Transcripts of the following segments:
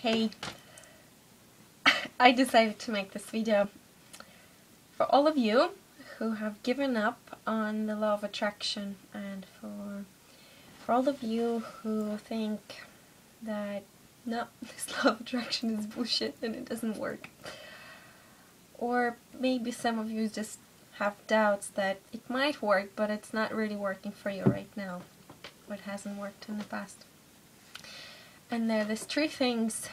Hey, I decided to make this video for all of you who have given up on the law of attraction, and for all of you who think that no, this law of attraction is bullshit and it doesn't work. Or maybe some of you just have doubts that it might work, but it's not really working for you right now, or it hasn't worked in the past. And there's three things.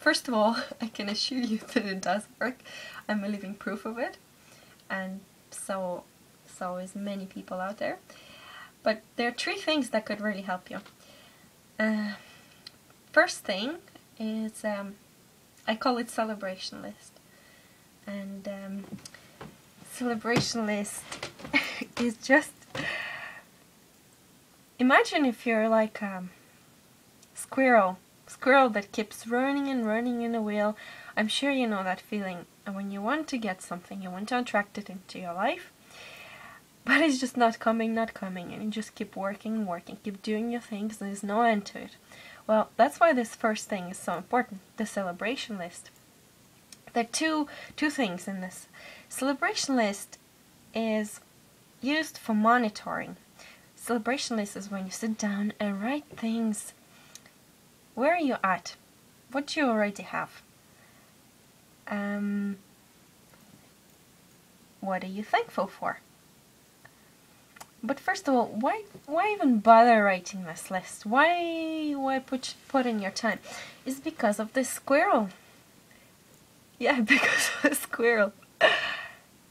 First of all, I can assure you that it does work. I'm a living proof of it, and so is many people out there. But there are three things that could really help you. First thing is, I call it celebration list. And celebration list is just, imagine if you're like a squirrel that keeps running and running in a wheel. I'm sure you know that feeling. And when you want to get something, you want to attract it into your life, but it's just not coming, and you just keep working, keep doing your things, there's no end to it. Well, that's why this first thing is so important, the celebration list. There are two things in this. Celebration list is used for monitoring. Celebration list is when you sit down and write things. Where are you at? What do you already have? What are you thankful for? But first of all, why even bother writing this list? Why put in your time? It's because of this squirrel. Yeah, because of the squirrel.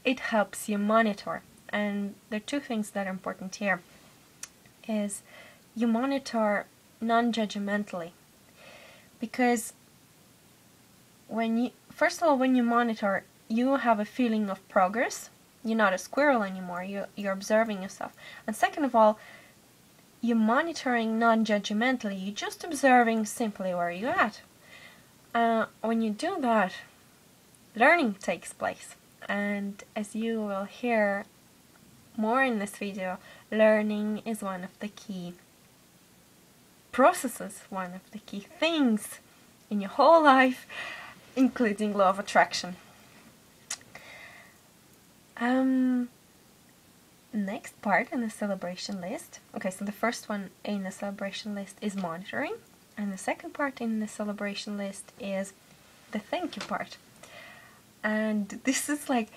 It helps you monitor. And there are two things that are important here. Is you monitor non-judgmentally. Because first of all, when you monitor, you have a feeling of progress. You're not a squirrel anymore, you're observing yourself. And second of all, you're monitoring non-judgmentally, you're just observing simply where you're at. When you do that, learning takes place. And as you will hear more in this video, learning is one of the key processes, one of the key things in your whole life, including law of attraction. Next part in the celebration list. Okay, so the first one in the celebration list is monitoring, and the second part in the celebration list is the thank you part. And this is like,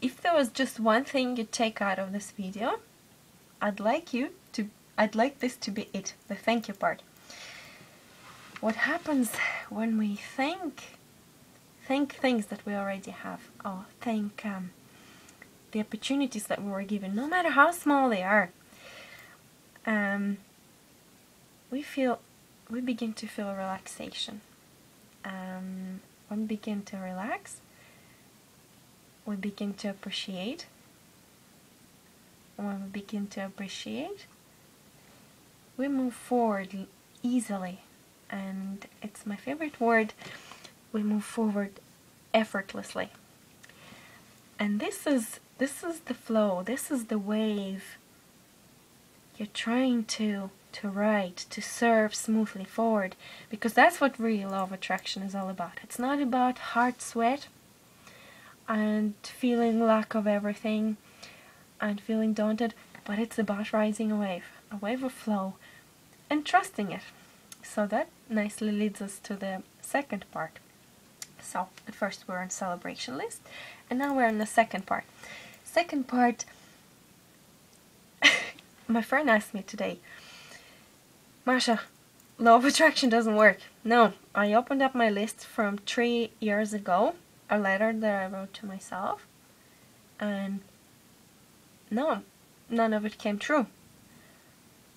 if there was just one thing you'd take out of this video, I'd like this to be it, the thank you part. What happens when we thank things that we already have, or thank the opportunities that we were given, no matter how small they are, we begin to feel relaxation. When we begin to relax, we begin to appreciate. When we begin to appreciate, we move forward easily. And it's my favorite word, we move forward effortlessly. And this is the flow, this is the wave you're trying to ride, to surf smoothly forward, because that's what real law of attraction is all about. It's not about hard sweat and feeling lack of everything and feeling daunted, but it's about rising a wave of flow, and trusting it. So that nicely leads us to the second part. So at first we're on celebration list, and now we're on the second part. Second part, my friend asked me today, Masha, law of attraction doesn't work. No, I opened up my list from 3 years ago, a letter that I wrote to myself, and no, none of it came true.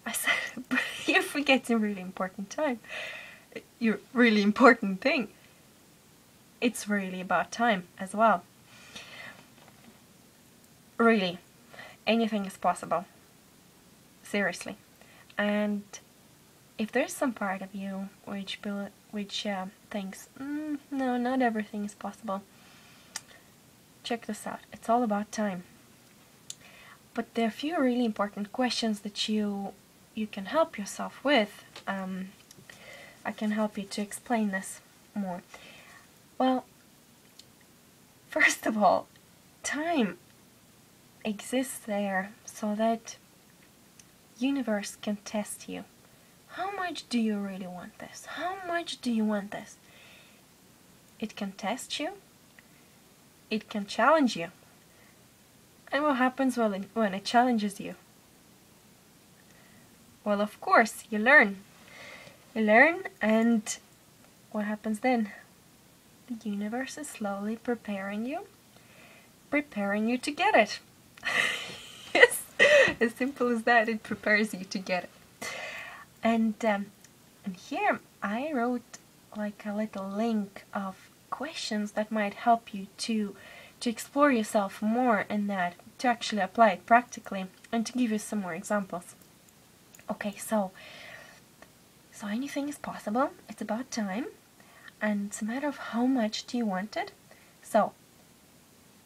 I said, but you're forgetting a really important time. Your really important thing. It's really about time as well. Really, anything is possible. Seriously. And if there's some part of you which thinks, no, not everything is possible, check this out. It's all about time. But there are a few really important questions that you can help yourself with. I can help you to explain this more. Well, first of all, time exists there so that universe can test you. How much do you really want this? How much do you want this? It can test you. It can challenge you. And what happens when it challenges you? Well, of course, you learn. You learn, and what happens then? The universe is slowly preparing you to get it. Yes, as simple as that, it prepares you to get it. And here I wrote like a little link of questions that might help you to explore yourself more in that, to actually apply it practically, and to give you some more examples. Okay, so anything is possible. It's about time, and it's a matter of how much do you want it. So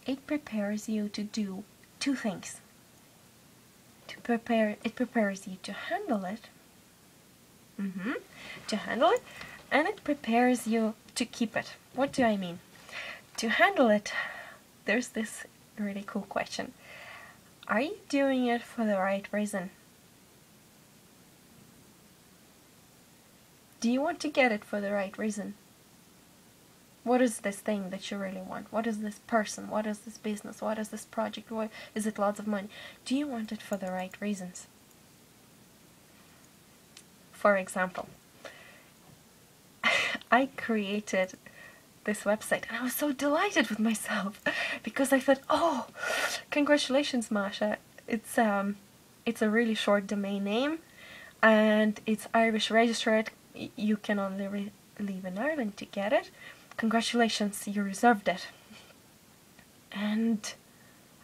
it prepares you to do two things. It prepares you to handle it. To handle it, and it prepares you to keep it. What do I mean? To handle it, there's this really cool question. Are you doing it for the right reason? Do you want to get it for the right reason? What is this thing that you really want? What is this person? What is this business? What is this project? What is it? Lots of money. Do you want it for the right reasons? For example, I created this website and I was so delighted with myself because I thought, oh, congratulations, Masha. It's a really short domain name and it's Irish registered. You can only live in Ireland to get it. Congratulations, you reserved it. And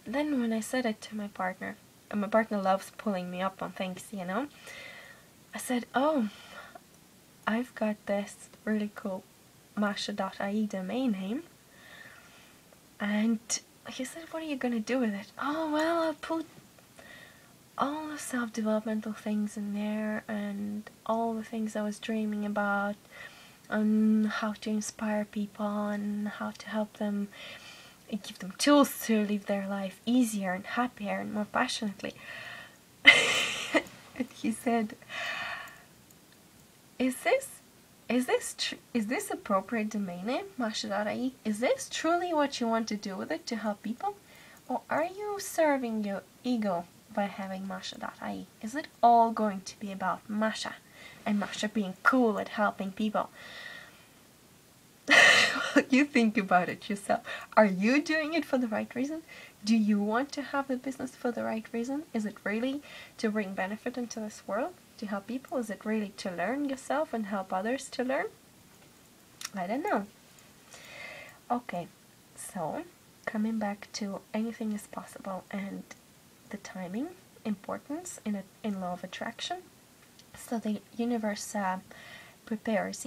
then when I said it to my partner, and my partner loves pulling me up on things, you know, I said, oh, I've got this really cool Masha.ie domain name. And he said, what are you going to do with it? Oh, well, I'll put all the self-developmental things in there and all the things I was dreaming about, and how to inspire people and how to help them, and give them tools to live their life easier and happier and more passionately. And he said, is this appropriate domain name, Masha.ie? Is this truly what you want to do with it, to help people? Or are you serving your ego by having Masha.ie? Is it all going to be about Masha and Masha being cool at helping people? You think about it yourself. Are you doing it for the right reason? Do you want to have the business for the right reason? Is it really to bring benefit into this world, to help people? Is it really to learn yourself and help others to learn? I don't know. Okay, so coming back to anything is possible and the timing importance in law of attraction. So the universe prepares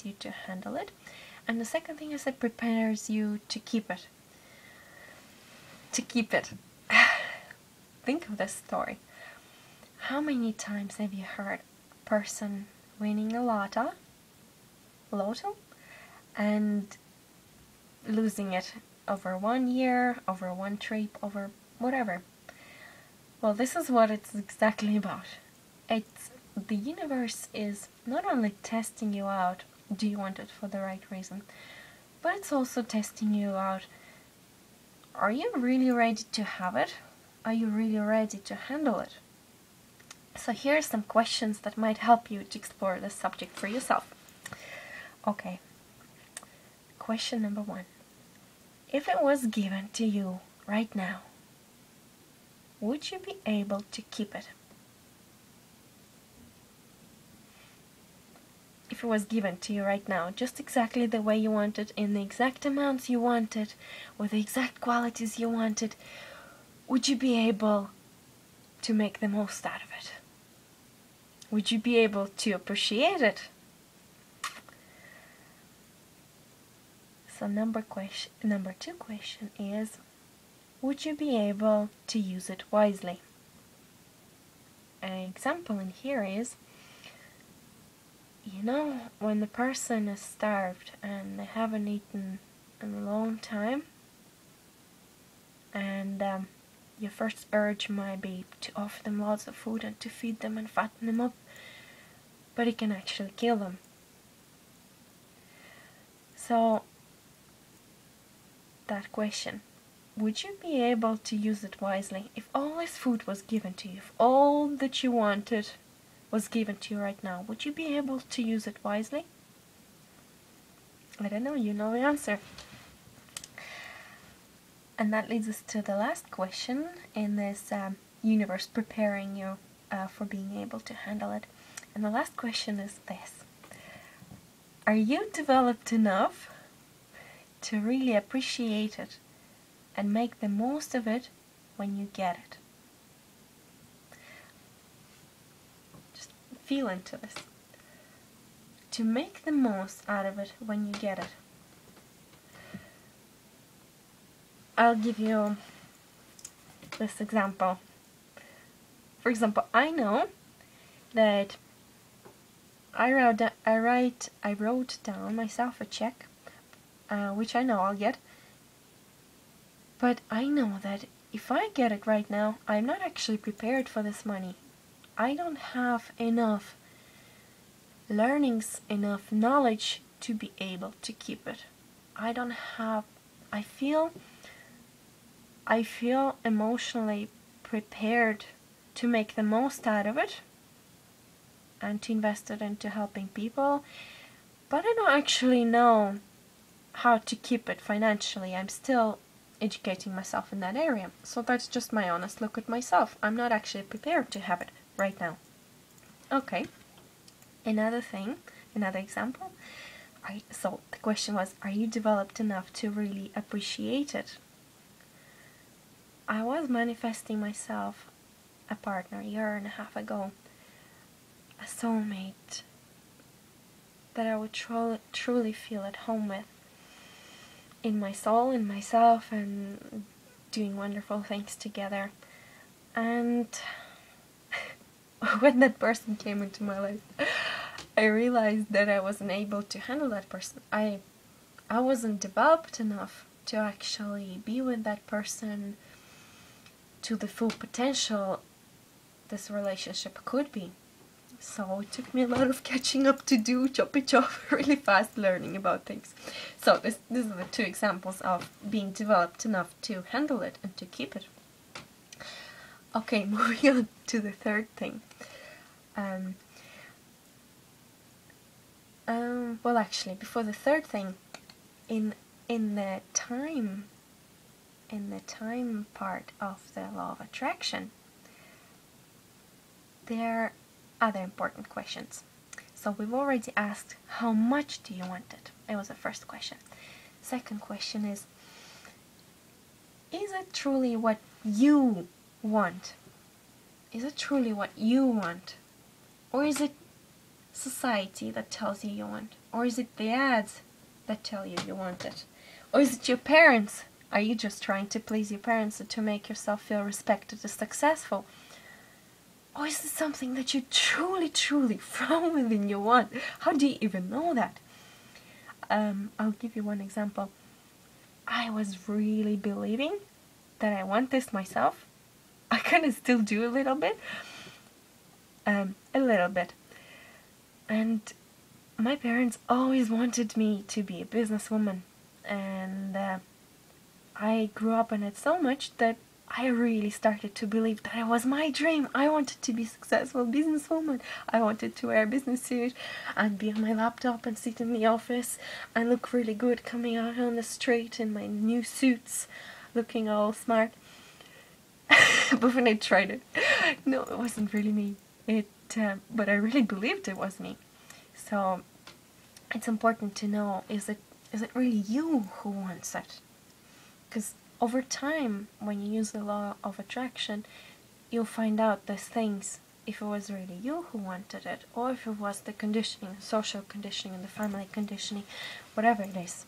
you to handle it. And the second thing is it prepares you to keep it. Think of this story. How many times have you heard a person winning a lotto and losing it over 1 year, over one trip, over whatever? Well, this is what it's exactly about. The universe is not only testing you out, do you want it for the right reason, but it's also testing you out, are you really ready to have it? Are you really ready to handle it? So here are some questions that might help you to explore this subject for yourself. Okay, question number 1. If it was given to you right now, would you be able to keep it? If it was given to you right now, just exactly the way you want it, in the exact amounts you want it, with the exact qualities you want it, would you be able to make the most out of it? Would you be able to appreciate it? So number 2 question is, would you be able to use it wisely? An example in here is, you know, when the person is starved and they haven't eaten in a long time, and your first urge might be to offer them lots of food and to feed them and fatten them up, but it can actually kill them. So, that question, would you be able to use it wisely if all this food was given to you, if all that you wanted was given to you right now? Would you be able to use it wisely? I don't know, you know the answer. And that leads us to the last question in this universe preparing you for being able to handle it. And the last question is this: are you developed enough to really appreciate it and make the most of it when you get it? Just feel into this. To make the most out of it when you get it. I'll give you this example. For example, I know that I wrote down myself a check, which I know I'll get, but I know that if I get it right now, I'm not actually prepared for this money. I don't have enough learnings, enough knowledge to be able to keep it. I feel emotionally prepared to make the most out of it and to invest it into helping people, but I don't actually know how to keep it financially. I'm still educating myself in that area. So that's just my honest look at myself. I'm not actually prepared to have it right now. Okay. Another example. So the question was, are you developed enough to really appreciate it? I was manifesting myself a partner a year and a half ago, a soulmate that I would truly feel at home with, in my soul, in myself, and doing wonderful things together. And when that person came into my life, I realized that I wasn't able to handle that person. I wasn't developed enough to actually be with that person to the full potential this relationship could be. So it took me a lot of catching up to do, choppy chop, really fast learning about things. So these are the two examples of being developed enough to handle it and to keep it. Okay, moving on to the third thing. Well, actually, before the third thing, in the time part of the law of attraction, there are other important questions. So we've already asked, how much do you want it? It was the first question. Second question is it truly what you want? Is it truly what you want? Or is it society that tells you want? Or is it the ads that tell you want it? Or is it your parents? Are you just trying to please your parents to make yourself feel respected and successful? Or is it something that you truly, truly from within you want? How do you even know that? I'll give you one example. I was really believing that I want this myself. I kind of still do a little bit. And my parents always wanted me to be a businesswoman. And I grew up in it so much that I really started to believe that it was my dream. I wanted to be a successful businesswoman. I wanted to wear a business suit and be on my laptop and sit in the office and look really good coming out on the street in my new suits, looking all smart. But when I tried it, no, it wasn't really me. But I really believed it was me. So it's important to know, is it really you who wants it? Because over time, when you use the law of attraction, you'll find out those things, if it was really you who wanted it, or if it was the conditioning, social conditioning, and the family conditioning, whatever it is.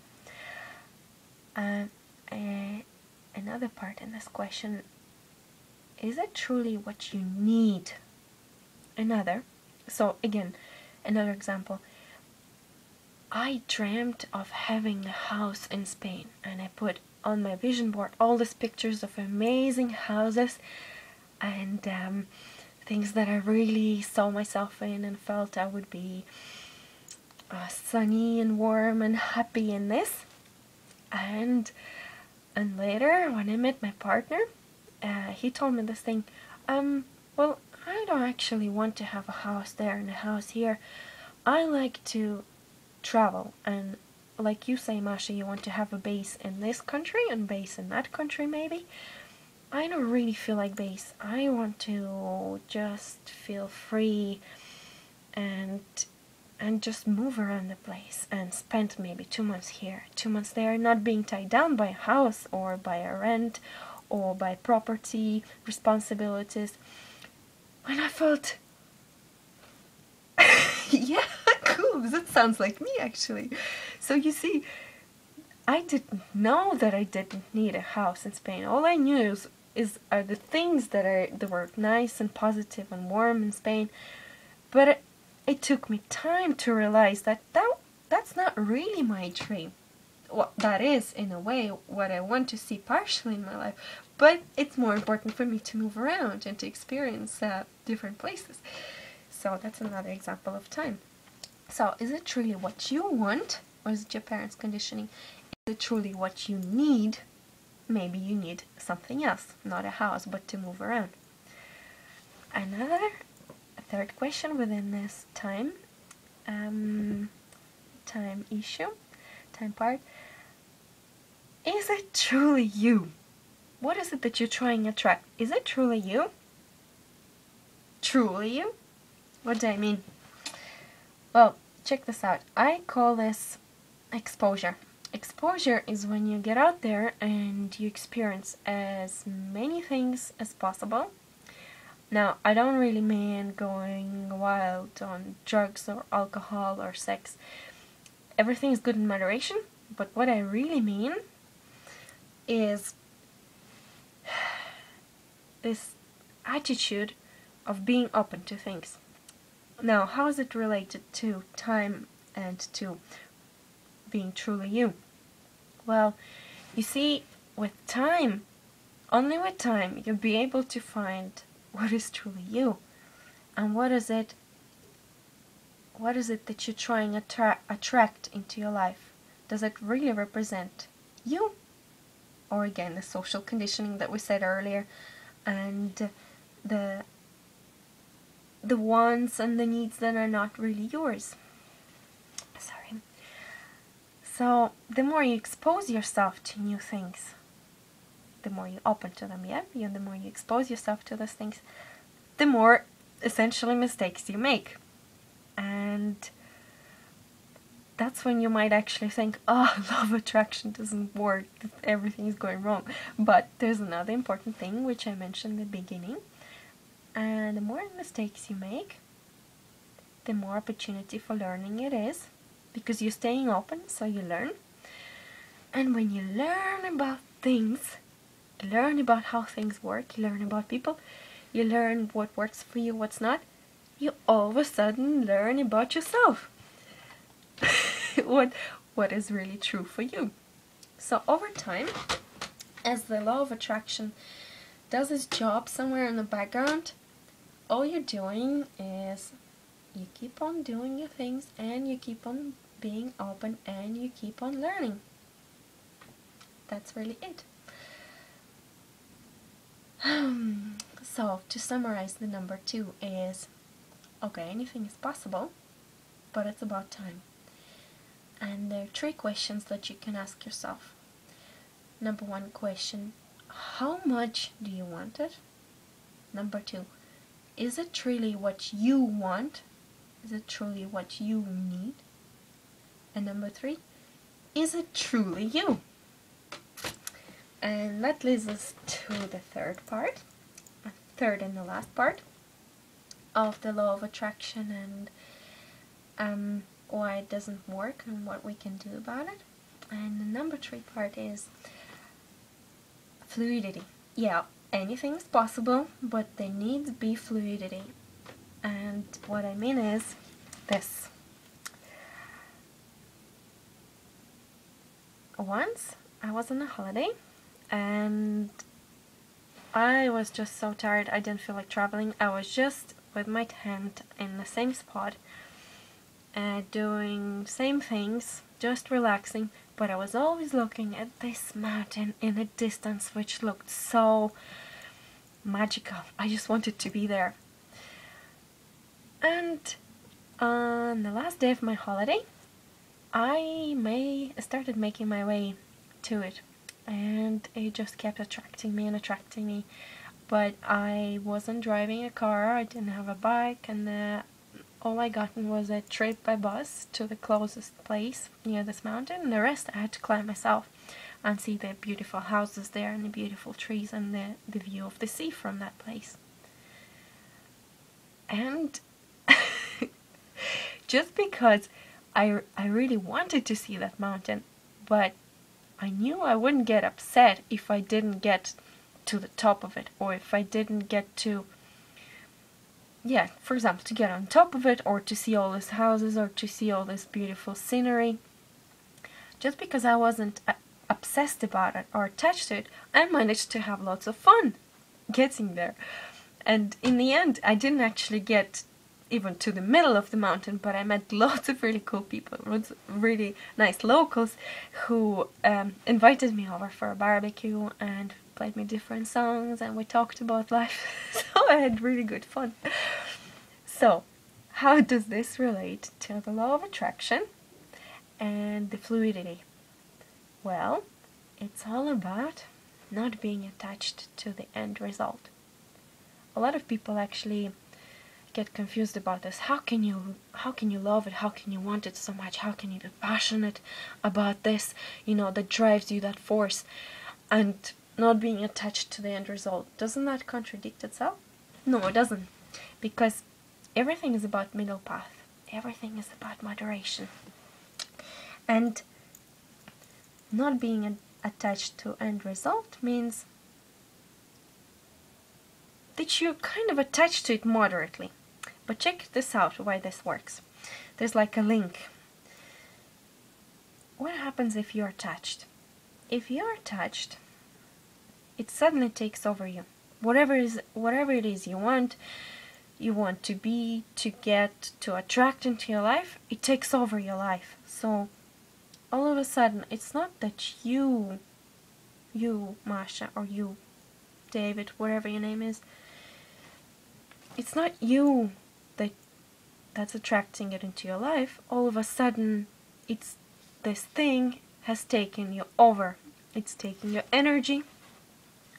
Another part in this question, is it truly what you need? So again, Another example, I dreamt of having a house in Spain, and I put on my vision board all these pictures of amazing houses and things that I really saw myself in and felt I would be sunny and warm and happy in this. And later, when I met my partner, he told me this thing, well, I don't actually want to have a house there and a house here. I like to travel, and like you say, Masha, you want to have a base in this country and base in that country maybe. I don't really feel like base. I want to just feel free and just move around the place and spend maybe 2 months here, 2 months there, not being tied down by a house or by a rent or by property responsibilities. And I felt, yeah, cool, that sounds like me actually. So you see, I didn't know that I didn't need a house in Spain. All I knew are the things that were nice and positive and warm in Spain. But it took me time to realize that's not really my dream. Well, that is, in a way, what I want to see partially in my life. But it's more important for me to move around and to experience different places. So that's another example of time. So is it truly what you want, or is it your parents' conditioning? Is it truly what you need? Maybe you need something else, not a house, but to move around. Third question within this time issue, time part. Is it truly you? What is it that you're trying to attract? Is it truly you? Truly you? What do I mean? Well, check this out. I call this exposure. Exposure is when you get out there and you experience as many things as possible. Now, I don't really mean going wild on drugs or alcohol or sex. Everything is good in moderation, but what I really mean is this attitude of being open to things. Now, how is it related to time and to being truly you? Well, you see, with time, only with time, you'll be able to find what is truly you. And what is it that you're trying to attract into your life? Does it really represent you? Or again, the social conditioning that we said earlier, and the wants and the needs that are not really yours. Sorry. So the more you expose yourself to new things, the more you open to them, the more you expose yourself to those things, the more essentially mistakes you make. And that's when you might actually think, oh, law of attraction doesn't work, everything is going wrong. But there's another important thing which I mentioned in the beginning. And the more mistakes you make, the more opportunity for learning it is, because you're staying open, so you learn. And when you learn about things, you learn about how things work, you learn about people, you learn what works for you, what's not, you all of a sudden learn about yourself. what is really true for you. So over time, as the law of attraction does its job somewhere in the background, all you're doing is you keep on doing your things, and you keep on being open, and you keep on learning. That's really it. So to summarize, the number 2 is, okay, anything is possible, but it's about time. And there are 3 questions that you can ask yourself. Number 1 question, how much do you want it? Number 2, is it truly what you want? Is it truly what you need? And number 3, is it truly you? And that leads us to the third and the last part of the law of attraction, and why it doesn't work and what we can do about it. And the number 3 part is fluidity. Yeah, anything is possible, but there needs to be fluidity. And what I mean is, this. Once I was on a holiday and I was just so tired, I didn't feel like traveling. I was just with my tent in the same spot, doing same things, just relaxing, but I was always looking at this mountain in the distance, which looked so magical. I just wanted to be there. And on the last day of my holiday, I started making my way to it, and it just kept attracting me and attracting me. But I wasn't driving a car, I didn't have a bike, and all I gotten was a trip by bus to the closest place near this mountain, and the rest I had to climb myself and see the beautiful houses there and the beautiful trees and the view of the sea from that place. And just because I really wanted to see that mountain, but I knew I wouldn't get upset if I didn't get to the top of it, or if I didn't get to, yeah, for example, to get on top of it, or to see all these houses, or to see all this beautiful scenery. Just because I wasn't obsessed about it or attached to it, I managed to have lots of fun getting there. And in the end, I didn't actually get even to the middle of the mountain, but I met lots of really cool people, lots of really nice locals who invited me over for a barbecue and played me different songs, and we talked about life. So I had really good fun. So how does this relate to the law of attraction and the fluidity? Well, it's all about not being attached to the end result. A lot of people actually get confused about this. How can you love it? How can you want it so much? How can you be passionate about this, that drives you, that force, and not being attached to the end result? Doesn't that contradict itself? No, it doesn't, because everything is about middle path. Everything is about moderation. And not being attached to end result means that you're kind of attached to it moderately. But check this out, why this works. There's like a link. What happens if you're attached? If you're attached, it suddenly takes over you. Whatever it is you want to be, to get, to attract into your life, it takes over your life. So all of a sudden, it's not that you, Masha, or you, David, whatever your name is, it's not you that's attracting it into your life. All of a sudden, it's this thing has taken you over. It's taking your energy,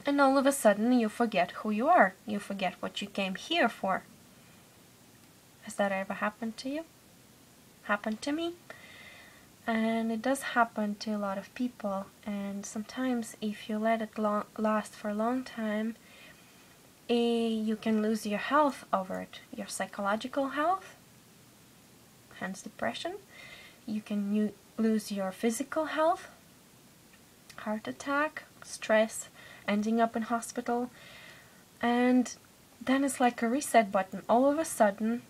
and all of a sudden you forget who you are. You forget what you came here for. Has that ever happened to you? Happened to me. And it does happen to a lot of people, and sometimes if you let it last for a long time, you can lose your health over it, your psychological health, hence depression. You can lose your physical health, heart attack, stress, ending up in hospital, and then it's like a reset button. All of a sudden,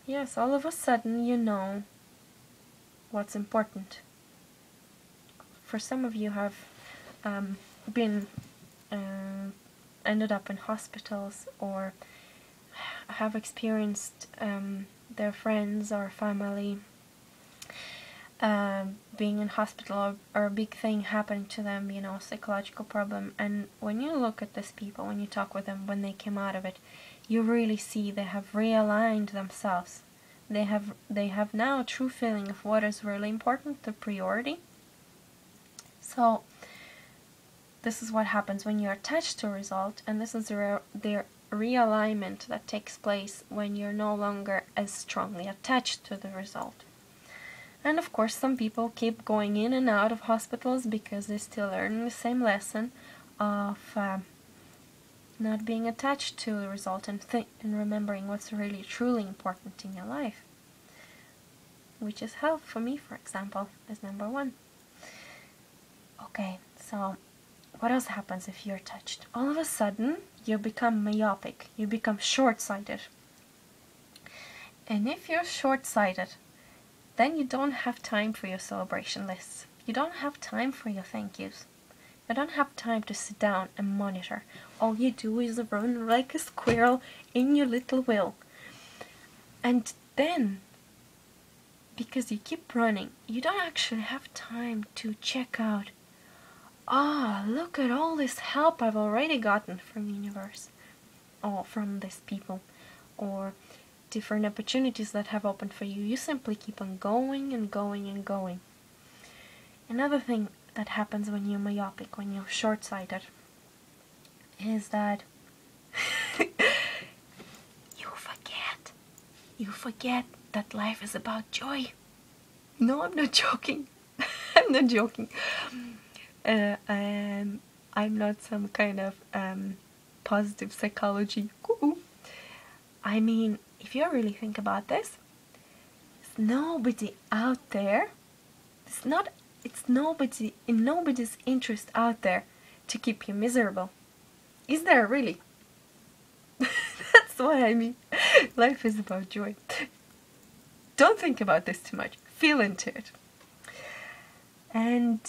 yes, all of a sudden you know what's important. For some of you have been ended up in hospitals, or have experienced their friends or family being in hospital, or a big thing happening to them, psychological problem. And when you look at these people, when you talk with them, when they came out of it, you really see they have realigned themselves. They have now a true feeling of what is really important, the priority. So this is what happens when you're attached to a result, and this is the realignment that takes place when you're no longer as strongly attached to the result. And of course, some people keep going in and out of hospitals because they're still learning the same lesson of not being attached to the result, and remembering what's really truly important in your life, which is health. For me, for example, is number one. Okay, so what else happens if you're attached? All of a sudden, you become myopic, you become short-sighted. And if you're short-sighted, then you don't have time for your celebration lists. You don't have time for your thank yous. You don't have time to sit down and monitor. All you do is run like a squirrel in your little wheel. And then, because you keep running, you don't actually have time to check out, look at all this help I've already gotten from the universe, or from these people, or different opportunities that have opened for you. You simply keep on going and going and going. Another thing that happens when you're myopic, when you're short-sighted, is that you forget that life is about joy. No, I'm not joking. I'm not joking. I'm not some kind of positive psychology guru. I mean, if you really think about this, there's nobody out there. It's nobody in nobody's interest out there to keep you miserable. Is there really? That's what I mean. Life is about joy. Don't think about this too much. Feel into it. And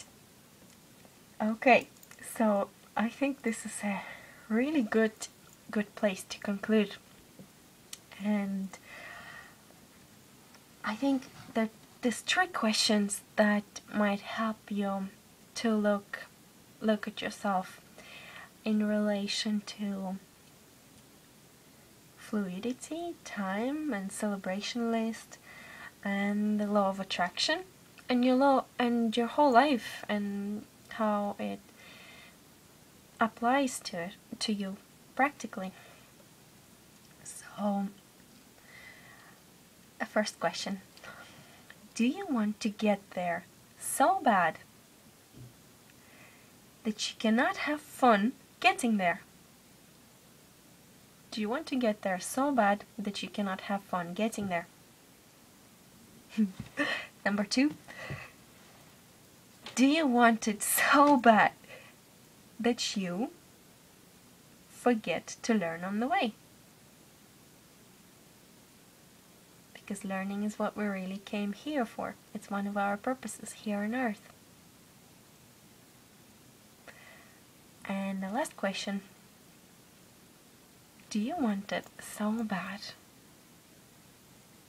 okay, so I think this is a really good place to conclude. And I think that there's 3 questions that might help you to look at yourself in relation to fluidity, time, and celebration list, and the law of attraction, and your whole life, and how it applies to you practically. So, a first question: do you want to get there so bad that you cannot have fun getting there? Do you want to get there so bad that you cannot have fun getting there? Number 2, do you want it so bad that you forget to learn on the way? Because learning is what we really came here for. It's one of our purposes here on Earth. And the last question: do you want it so bad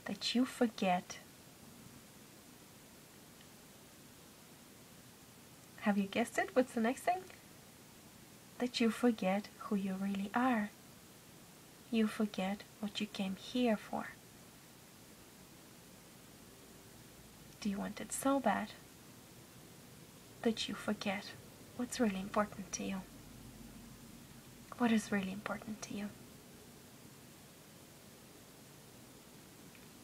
that you forget? Have you guessed it? What's the next thing? That you forget who you really are. You forget what you came here for. Do you want it so bad that you forget what's really important to you? What is really important to you?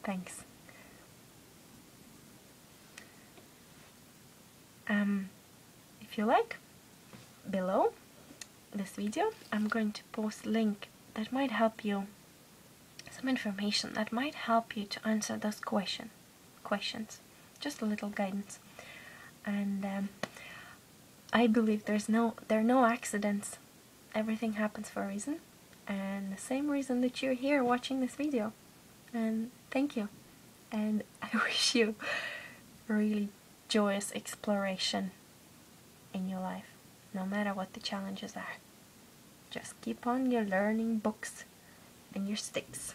Thanks. If you like, below this video I'm going to post a link that might help you, some information that might help you to answer those questions. Just a little guidance. And I believe there are no accidents. Everything happens for a reason, and the same reason that you're here watching this video. And thank you, and I wish you really joyous exploration in your life, no matter what the challenges are. Just keep on your learning books and your sticks.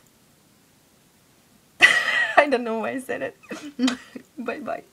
I don't know why I said it. Bye bye.